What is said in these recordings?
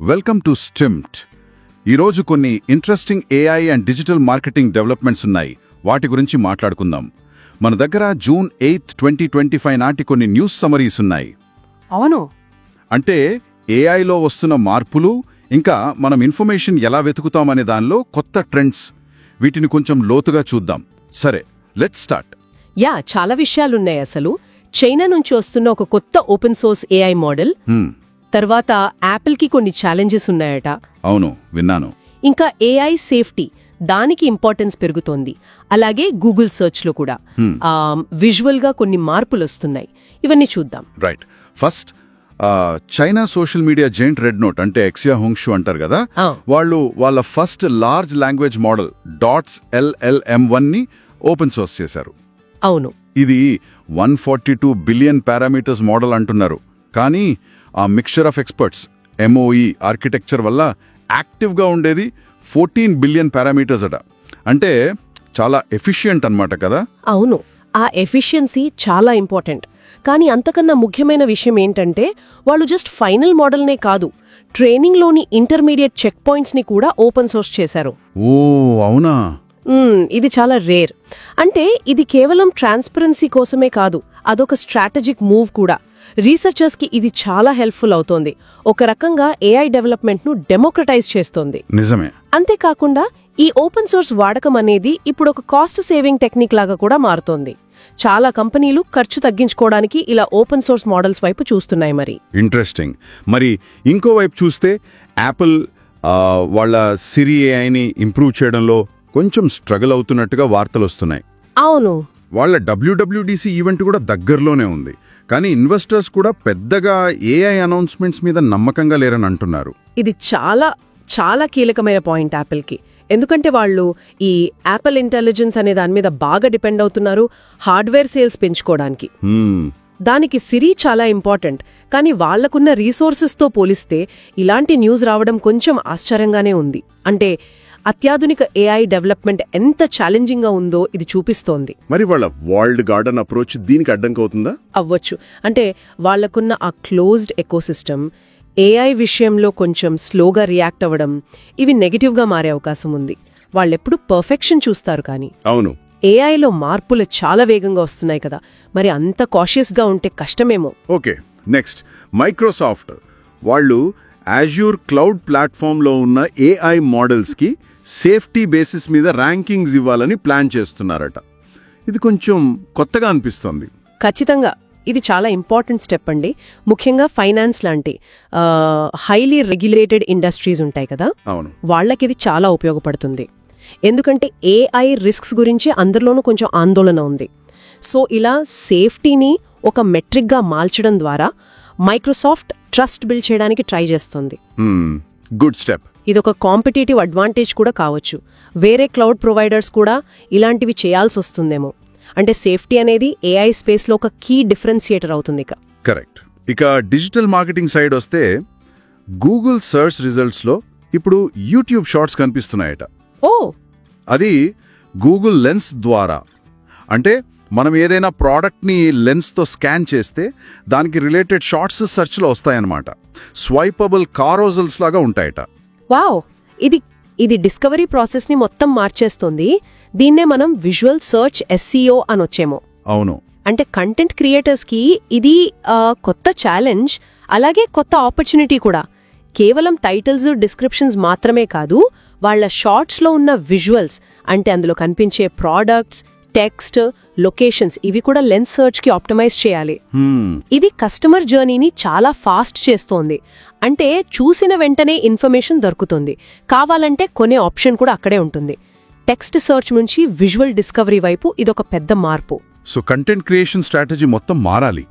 Welcome to స్టిమ్ట్. ఈరోజు కొన్ని interesting AI and digital marketing developments ఉన్నాయి. వాటి గురించి మాట్లాడుకుందాం. మన దగ్గర జూన్ 8, 2025 నాటి కొన్ని న్యూస్ సమరీస్ ఉన్నాయి. అవును. అంటే ఏఐలో వస్తున్న మార్పులు, ఇంకా మనం ఇన్ఫర్మేషన్ ఎలా వెతుకుతామనే దానిలో కొత్త ట్రెండ్స్, వీటిని కొంచెం లోతుగా చూద్దాం. సరే, లెట్స్ స్టార్ట్. చాలా విషయాలున్నాయి. అసలు చైనా నుంచి వస్తున్న ఒక కొత్త ఓపెన్ సోర్స్ ఏఐ మోడల్, తర్వాత యాపిల్కి కొన్ని ఛాలెంజెస్ ఉన్నాయట. అవును, విన్నాను. ఇంకా ఏఐ సేఫ్టీ, దానికి ఇంపార్టెన్స్ పెరుగుతోంది. అలాగే గూగుల్ సర్చ్లో కూడా విజువల్గా కొన్ని మార్పులు వస్తున్నాయి. ఇవన్నీ చూద్దాం. Right. First China social media giant red note, అంటే ఎక్సియా హోంగ్షు అంటారు కదా, వాళ్ళు వాళ్ళ first large language model .LLM1 ని ఓపెన్ సోర్స్ చేశారు. అవును. ఇది 142 బిలియన్ పారామీటర్స్ మోడల్ అంటున్నారు. కానీ ఆ mixture of experts MOE architecture వల్ల యాక్టివ్గా ఉండేది 14 బిలియన్ పారామీటర్స్ అట. అంటే చాలా ఎఫిషియంట్ అన్నమాట కదా. అవును, ఆ ఎఫిషియన్సీ చాలా ఇంపార్టెంట్. కానీ అంతకన్నా ముఖ్యమైన విషయం ఏంటంటే, వాళ్ళు జస్ట్ ఫైనల్ మోడల్నే కాదు, ట్రైనింగ్లోని ఇంటర్మీడియట్ చెక్ పాయింట్స్ని కూడా ఓపెన్ సోర్స్ చేశారు. ఓ అవునా. ఇది చాలా రేర్. అంటే ఇది కేవలం ట్రాన్స్పరెన్సీ కోసమే కాదు, అదొక స్ట్రాటజిక్ మూవ్ కూడా. రీసెర్చర్స్కి ఇది చాలా హెల్ప్ఫుల్ అవుతోంది. ఒక రకంగా ఏఐ డెవలప్మెంట్ను డెమోక్రటైజ్ చేస్తోంది. నిజమే. అంతేకాకుండా ఈ ఓపెన్ సోర్స్ వాడకం అనేది ఇప్పుడు ఒక కాస్ట్ సేవింగ్ టెక్నిక్ లాగా కూడా మారుతోంది. చాలా కంపెనీలు ఖర్చు తగ్గించుకోవడానికి ఇలా ఓపెన్ సోర్స్ మోడల్స్ వైపు చూస్తున్నాయి. మరి ఇంట్రెస్టింగ్. మరి ఇంకోవైపు చూస్తే యాపిల్ వాళ్ళ సిరి ఏఐని ఇంప్రూవ్ చేయడంలో కొంచెం స్ట్రగుల్ అవుతున్నట్టుగా వార్తలు వస్తున్నాయి. అవును, వాళ్ళ WWDC ఈవెంట్ కూడా దగ్గరలోనే ఉంది. కానీ ఇన్వెస్టర్స్ కూడా పెద్దగా ఏఐ అనౌన్స్మెంట్స్ మీద నమ్మకంగా లేరని అంటున్నారు. ఇది చాలా చాలా కీలకమైన పాయింట్ యాపిల్కి. ఎందుకంటే వాళ్ళు ఈ యాపిల్ ఇంటెలిజెన్స్ అనే దాని మీద బాగా డిపెండ్ అవుతున్నారు హార్డ్వేర్ సేల్స్ పెంచుకోవడానికి. దానికి సిరి చాలా ఇంపార్టెంట్. కానీ వాళ్లకున్న రీసోర్సెస్తో పోలిస్తే ఇలాంటి న్యూస్ రావడం కొంచెం ఆశ్చర్యంగానే ఉంది. అంటే అత్యాధునిక ఏఐ డెవలప్మెంట్ ఎంత ఛాలెంజింగ్గా ఉందో ఇది చూపిస్తోంది. మరి వాళ్ళ వాల్డ్ గార్డెన్ అప్రోచ్ దీనికి అడ్డంకవుతుందా? అవ్వచ్చు. అంటే వాళ్లకున్న ఆ క్లోజ్డ్ ఎకోసిస్టమ్ ఏఐ విషయంలో కొంచెం స్లోగా రియాక్ట్ అవ్వడం, ఇవి నెగటివ్గా మారే అవకాశం ఉంది. వాళ్ళెప్పుడు పర్ఫెక్షన్ చూస్తారు. కానీ అవును, ఏఐలో మార్పులు చాలా వేగంగా వస్తున్నాయి కదా, మరి అంత కాషియస్గా ఉంటే కష్టమేమో. ఓకే, నెక్స్ట్ మైక్రోసాఫ్ట్ వాళ్ళు Azure క్లౌడ్ ప్లాట్ఫామ్లో ఉన్న ఏఐ మోడల్స్కి సేఫ్టీ బేసిస్ మీద ర్యాంకింగ్స్ ఇవ్వాలని ప్లాన్ చేస్తున్నారట. ఇది కొంచెం కొత్తగా అనిపిస్తోంది. ఖచ్చితంగా ఇది చాలా ఇంపార్టెంట్ స్టెప్ అండి. ముఖ్యంగా ఫైనాన్స్ లాంటి హైలీ రెగ్యులేటెడ్ ఇండస్ట్రీస్ ఉంటాయి కదా, అవును, వాళ్ళకి ఇది చాలా ఉపయోగపడుతుంది. ఎందుకంటే ఏఐ రిస్క్స్ గురించి అందరిలోనూ కొంచెం ఆందోళన ఉంది. సో ఇలా సేఫ్టీని ఒక మెట్రిక్గా మార్చడం ద్వారా మైక్రోసాఫ్ట్ ట్రస్ట్ బిల్డ్ చేయడానికి ట్రై చేస్తుంది. Good step. ఇదొక కాంపిటేటివ్ అడ్వాంటేజ్ కూడా కావచ్చు. వేరే క్లౌడ్ ప్రొవైడర్స్ కూడా ఇలాంటివి చేయాల్సి వస్తుందేమో. అంటే సేఫ్టీ అనేది ఏఐ స్పేస్లో ఒక కీ డిఫరెన్షియేటర్ అవుతుంది. కరెక్ట్. ఇక డిజిటల్ మార్కెటింగ్ సైడ్ వస్తే గూగుల్ సర్చ్ రిజల్ట్స్లో ఇప్పుడు యూట్యూబ్ షార్ట్స్ కనిపిస్తున్నాయట. అది గూగుల్ లెన్స్ ద్వారా. అంటే మనం ఏదైనా ప్రోడక్ట్ని లెన్స్తో స్కాన్ చేస్తే దానికి రిలేటెడ్ షార్ట్స్ సెర్చ్లో వస్తాయన్నమాట. స్వైపబుల్ కారోజల్స్ లాగా ఉంటాయట. వావ్, ఇది డిస్కవరీ ప్రాసెస్ని మొత్తం మార్చేస్తుంది. దీన్నే మనం విజువల్ సర్చ్ SEO అనొచ్చేమో. అవును. అంటే కంటెంట్ క్రియేటర్స్కి ఇది కొత్త ఛాలెంజ్, అలాగే కొత్త ఆపర్చునిటీ కూడా. కేవలం టైటిల్స్, డిస్క్రిప్షన్స్ మాత్రమే కాదు, వాళ్ళ షార్ట్స్లో ఉన్న విజువల్స్, అంటే అందులో కనిపించే ప్రోడక్ట్స్, టెక్స్ట్, లొకేషన్స్, ఇవి కూడా లెన్స్ సర్చ్కి ఆప్టిమైజ్ చేయాలి. ఇది కస్టమర్ జర్నీని చాలా ఫాస్ట్ చేస్తోంది. అంటే చూసిన వెంటనే ఇన్ఫర్మేషన్ దొరుకుతుంది, కావాలంటే కొనే ఆప్షన్ కూడా అక్కడే ఉంటుంది. టెక్స్ట్ సర్చ్ నుంచి విజువల్ డిస్కవరీ వైపు ఇదొక పెద్ద మార్పు. సో కంటెంట్ క్రియేషన్ స్ట్రాటజీ మొత్తం మారాలి.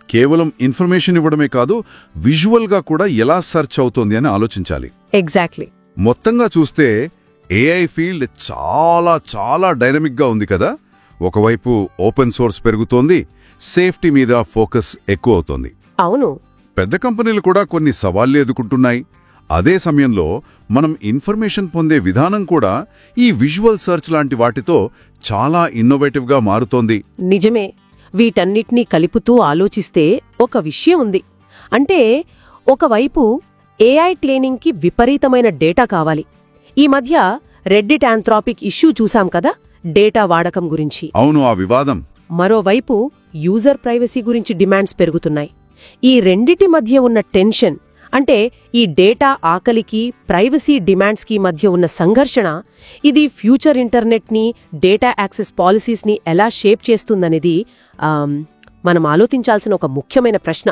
కేవలం ఇన్ఫర్మేషన్ ఇవ్వడమే కాదు, విజువల్గా కూడా ఎలా సర్చ్ అవుతోంది అని ఆలోచించాలి. ఎగ్జాక్ట్లీ. మొత్తంగా చూస్తే ఏఐ ఫీల్డ్ చాలా చాలా డైనమిక్గా ఉంది కదా. ఒకవైపు ఓపెన్ సోర్స్ పెరుగుతోంది, సేఫ్టీ మీద ఫోకస్ ఎక్కువ అవుతోంది. అవును, పెద్ద కంపెనీలు కూడా కొన్ని సవాళ్లు ఎదుర్కొంటున్నాయి. అదే సమయంలో మనం ఇన్ఫర్మేషన్ పొందే విధానం కూడా ఈ విజువల్ సర్చ్ లాంటి వాటితో చాలా ఇన్నోవేటివ్గా మారుతోంది. నిజమే. వీటన్నిటినీ కలుపుతూ ఆలోచిస్తే ఒక విషయం ఉంది. అంటే ఒకవైపు ఏఐ ట్రైనింగ్కి విపరీతమైన డేటా కావాలి. ఈ మధ్య రెడ్డిట్ ఆంథ్రాపిక్ ఇష్యూ చూసాం కదా, డేటా వాడకం గురించి. అవును, ఆ వివాదం. మరోవైపు యూజర్ ప్రైవసీ గురించి డిమాండ్స్ పెరుగుతున్నాయి. ఈ రెండిటి మధ్య ఉన్న టెన్షన్, అంటే ఈ డేటా ఆకలికి ప్రైవసీ డిమాండ్స్కి మధ్య ఉన్న సంఘర్షణ, ఇది ఫ్యూచర్ ఇంటర్నెట్ని, డేటా యాక్సెస్ పాలసీస్ని ఎలా షేప్ చేస్తుందనేది మనం ఆలోచించాల్సిన ఒక ముఖ్యమైన ప్రశ్న.